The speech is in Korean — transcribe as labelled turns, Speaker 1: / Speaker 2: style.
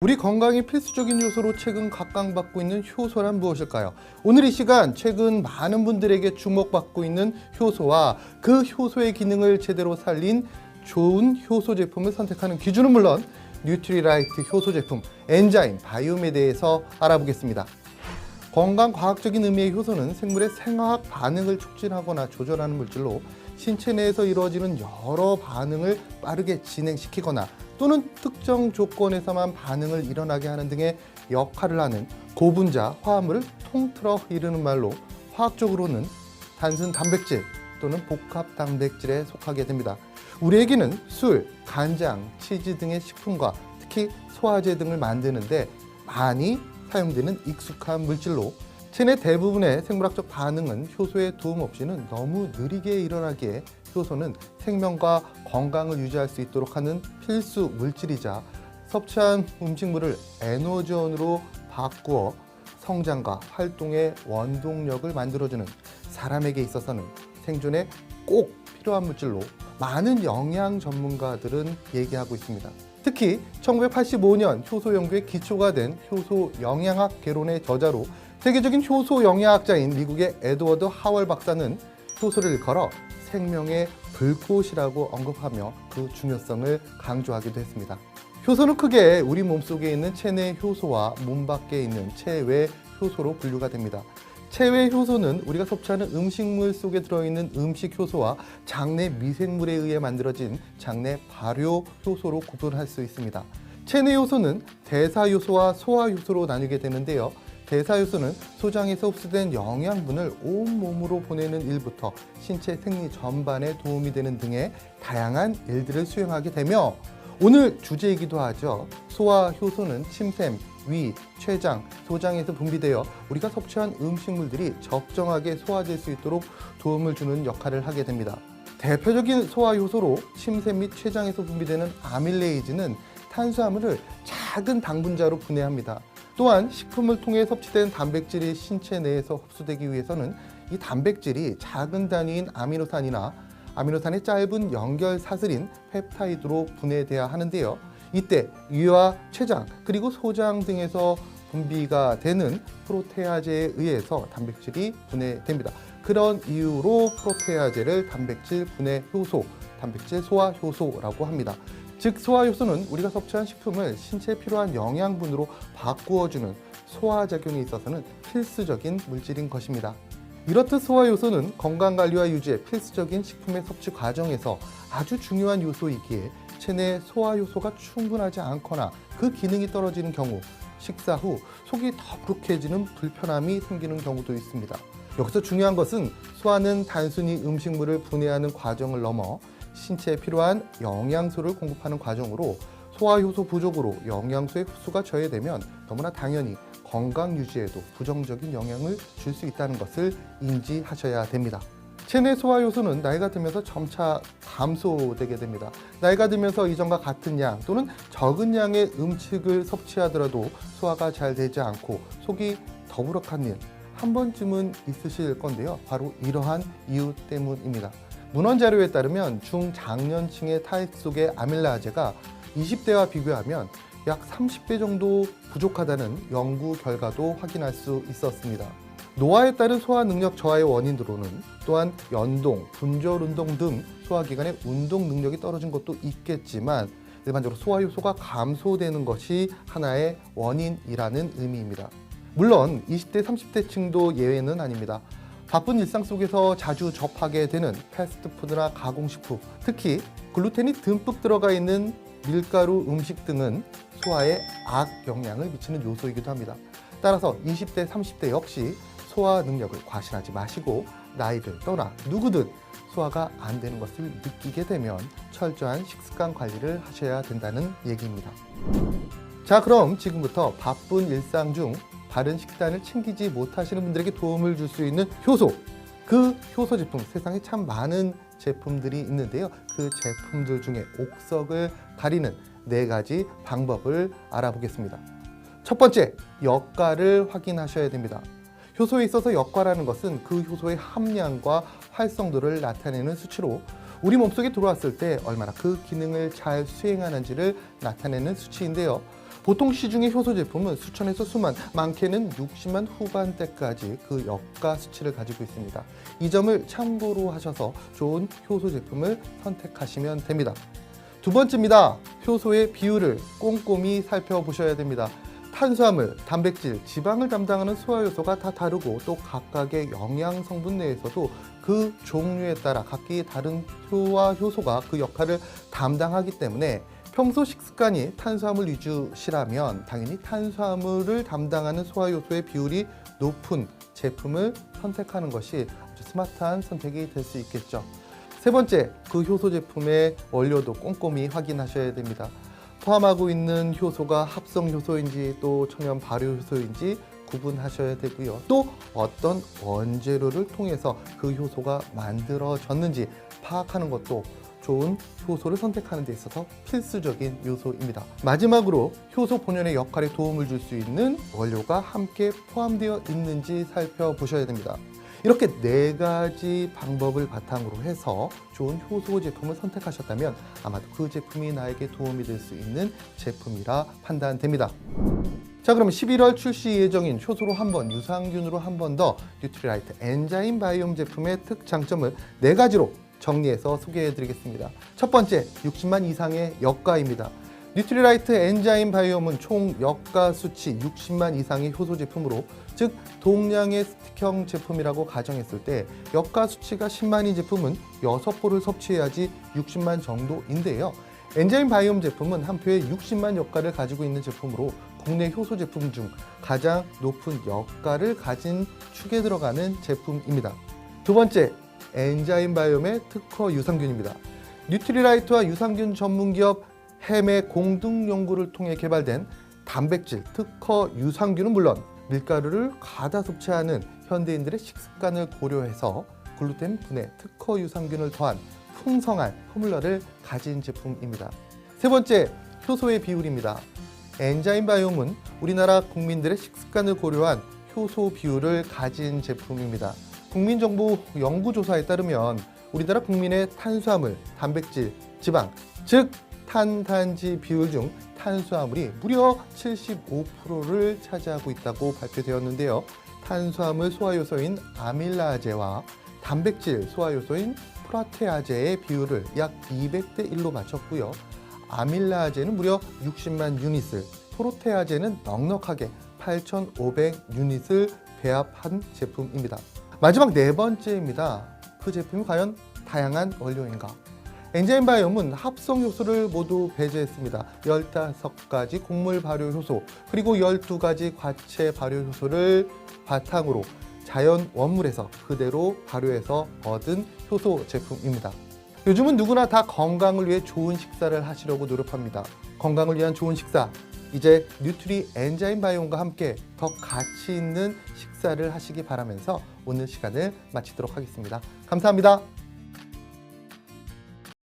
Speaker 1: 우리 건강이 필수적인 요소로 최근 각광받고 있는 효소란 무엇일까요? 오늘 이 시간 최근 많은 분들에게 주목받고 있는 효소와 그 효소의 기능을 제대로 살린 좋은 효소 제품을 선택하는 기준은 물론 뉴트리라이트 효소 제품, 엔자임, 바이옴에 대해서 알아보겠습니다. 건강과학적인 의미의 효소는 생물의 생화학 반응을 촉진하거나 조절하는 물질로 신체 내에서 이루어지는 여러 반응을 빠르게 진행시키거나 또는 특정 조건에서만 반응을 일어나게 하는 등의 역할을 하는 고분자 화합물을 통틀어 이르는 말로 화학적으로는 단순 단백질 또는 복합 단백질에 속하게 됩니다. 우리에게는 술, 간장, 치즈 등의 식품과 특히 소화제 등을 만드는데 많이 사용되는 익숙한 물질로 체내 대부분의 생물학적 반응은 효소의 도움 없이는 너무 느리게 일어나기에 효소는 생명과 건강을 유지할 수 있도록 하는 필수 물질이자 섭취한 음식물을 에너지원으로 바꾸어 성장과 활동의 원동력을 만들어주는 사람에게 있어서는 생존에 꼭 필요한 물질로 많은 영양 전문가들은 얘기하고 있습니다. 특히 1985년 효소 연구의 기초가 된 효소 영양학 개론의 저자로 세계적인 효소 영양학자인 미국의 에드워드 하월 박사는 효소를 일컬어 생명의 불꽃이라고 언급하며 그 중요성을 강조하기도 했습니다. 효소는 크게 우리 몸속에 있는 체내 효소와 몸 밖에 있는 체외 효소로 분류가 됩니다. 체외 효소는 우리가 섭취하는 음식물 속에 들어있는 음식 효소와 장내 미생물에 의해 만들어진 장내 발효 효소로 구분할 수 있습니다. 체내 효소는 대사 효소와 소화 효소로 나뉘게 되는데요. 대사 효소는 소장에서 흡수된 영양분을 온몸으로 보내는 일부터 신체 생리 전반에 도움이 되는 등의 다양한 일들을 수행하게 되며 오늘 주제이기도 하죠. 소화 효소는 침샘, 위, 췌장, 소장에서 분비되어 우리가 섭취한 음식물들이 적정하게 소화될 수 있도록 도움을 주는 역할을 하게 됩니다. 대표적인 소화 효소로 침샘 및 췌장에서 분비되는 아밀레이즈는 탄수화물을 작은 당분자로 분해합니다. 또한 식품을 통해 섭취된 단백질이 신체 내에서 흡수되기 위해서는 이 단백질이 작은 단위인 아미노산이나 아미노산의 짧은 연결 사슬인 펩타이드로 분해돼야 하는데요. 이때 위와 췌장 그리고 소장 등에서 분비가 되는 프로테아제에 의해서 단백질이 분해됩니다. 그런 이유로 프로테아제를 단백질 분해 효소, 단백질 소화 효소라고 합니다. 즉 소화 효소는 우리가 섭취한 식품을 신체에 필요한 영양분으로 바꾸어주는 소화작용에 있어서는 필수적인 물질인 것입니다. 이렇듯 소화 효소는 건강관리와 유지에 필수적인 식품의 섭취 과정에서 아주 중요한 요소이기에 체내 소화 효소가 충분하지 않거나 그 기능이 떨어지는 경우 식사 후 속이 더부룩해지는 불편함이 생기는 경우도 있습니다. 여기서 중요한 것은 소화는 단순히 음식물을 분해하는 과정을 넘어 신체에 필요한 영양소를 공급하는 과정으로 소화효소 부족으로 영양소의 흡수가 저해되면 너무나 당연히 건강 유지에도 부정적인 영향을 줄 수 있다는 것을 인지하셔야 됩니다. 체내 소화효소는 나이가 들면서 점차 감소되게 됩니다. 나이가 들면서 이전과 같은 양 또는 적은 양의 음식을 섭취하더라도 소화가 잘 되지 않고 속이 더부룩한 일 한 번쯤은 있으실 건데요. 바로 이러한 이유 때문입니다. 문헌 자료에 따르면 중장년층의 타액 속의 아밀라제가 20대와 비교하면 약 30배 정도 부족하다는 연구 결과도 확인할 수 있었습니다. 노화에 따른 소화 능력 저하의 원인으로는 또한 연동, 분절 운동 등 소화기관의 운동 능력이 떨어진 것도 있겠지만 일반적으로 소화 효소가 감소되는 것이 하나의 원인이라는 의미입니다. 물론 20대, 30대층도 예외는 아닙니다. 바쁜 일상 속에서 자주 접하게 되는 패스트푸드나 가공식품, 특히 글루텐이 듬뿍 들어가 있는 밀가루 음식 등은 소화에 악영향을 미치는 요소이기도 합니다. 따라서 20대, 30대 역시 소화 능력을 과신하지 마시고 나이를 떠나 누구든 소화가 안 되는 것을 느끼게 되면 철저한 식습관 관리를 하셔야 된다는 얘기입니다. 자, 그럼 지금부터 바쁜 일상 중 바른 식단을 챙기지 못하시는 분들에게 도움을 줄 수 있는 효소, 그 효소 제품, 세상에 참 많은 제품들이 있는데요. 그 제품들 중에 옥석을 가리는 4가지 방법을 알아보겠습니다. 첫 번째, 역할을 확인하셔야 됩니다. 효소에 있어서 역할하는 것은 그 효소의 함량과 활성도를 나타내는 수치로 우리 몸속에 들어왔을 때 얼마나 그 기능을 잘 수행하는지를 나타내는 수치인데요. 보통 시중의 효소 제품은 수천에서 수만, 많게는 60만 후반대까지 그 역가 수치를 가지고 있습니다. 이 점을 참고로 하셔서 좋은 효소 제품을 선택하시면 됩니다. 두 번째입니다. 효소의 비율을 꼼꼼히 살펴보셔야 됩니다. 탄수화물, 단백질, 지방을 담당하는 소화효소가 다 다르고 또 각각의 영양 성분 내에서도 그 종류에 따라 각기 다른 소화효소가 그 역할을 담당하기 때문에 평소 식습관이 탄수화물 위주시라면 당연히 탄수화물을 담당하는 소화효소의 비율이 높은 제품을 선택하는 것이 아주 스마트한 선택이 될 수 있겠죠. 세 번째, 그 효소 제품의 원료도 꼼꼼히 확인하셔야 됩니다. 포함하고 있는 효소가 합성 효소인지 또 천연 발효 효소인지 구분하셔야 되고요. 또 어떤 원재료를 통해서 그 효소가 만들어졌는지 파악하는 것도 좋은 효소를 선택하는 데 있어서 필수적인 요소입니다. 마지막으로 효소 본연의 역할에 도움을 줄 수 있는 원료가 함께 포함되어 있는지 살펴보셔야 됩니다. 이렇게 4가지 방법을 바탕으로 해서 좋은 효소 제품을 선택하셨다면 아마도 그 제품이 나에게 도움이 될 수 있는 제품이라 판단됩니다. 자, 그럼 11월 출시 예정인 효소로 한 번, 유산균으로 한 번 더 뉴트리라이트 엔자임 바이옴 제품의 특장점을 4가지로 정리해서 소개해 드리겠습니다. 첫 번째, 60만 이상의 역가입니다. 뉴트리라이트 엔자임 바이옴은 총 역가 수치 60만 이상의 효소 제품으로, 즉 동량의 스틱형 제품이라고 가정했을 때 역가 수치가 10만인 제품은 6포를 섭취해야지 60만 정도인데요. 엔자임 바이옴 제품은 한 표에 60만 역가를 가지고 있는 제품으로 국내 효소 제품 중 가장 높은 역가를 가진 축에 들어가는 제품입니다. 두 번째, 엔자임 바이옴의 특허 유산균입니다. 뉴트리라이트와 유산균 전문기업 햄의 공동 연구를 통해 개발된 단백질 특허 유산균은 물론 밀가루를 과다 섭취하는 현대인들의 식습관을 고려해서 글루텐 분해 특허 유산균을 더한 풍성한 포뮬러를 가진 제품입니다. 세 번째, 효소의 비율입니다. 엔자임 바이옴은 우리나라 국민들의 식습관을 고려한 효소 비율을 가진 제품입니다. 국민정보 연구조사에 따르면 우리나라 국민의 탄수화물, 단백질, 지방, 즉 탄단지 비율 중 탄수화물이 무려 75%를 차지하고 있다고 발표되었는데요. 탄수화물 소화효소인 아밀라제와 단백질 소화효소인 프로테아제의 비율을 약 200대 1로 맞췄고요. 아밀라제는 무려 60만 유닛을, 프로테아제는 넉넉하게 8,500 유닛을 배합한 제품입니다. 마지막 4번째입니다. 그 제품이 과연 다양한 원료인가? 엔자임 바이옴은 합성 효소를 모두 배제했습니다. 15가지 곡물 발효 효소, 그리고 12가지 과체 발효 효소를 바탕으로 자연 원물에서 그대로 발효해서 얻은 효소 제품입니다. 요즘은 누구나 다 건강을 위해 좋은 식사를 하시려고 노력합니다. 건강을 위한 좋은 식사, 이제 뉴트리 엔자임 바이옴과 함께 더 가치 있는 식사를 하시기 바라면서 오늘 시간을 마치도록 하겠습니다. 감사합니다.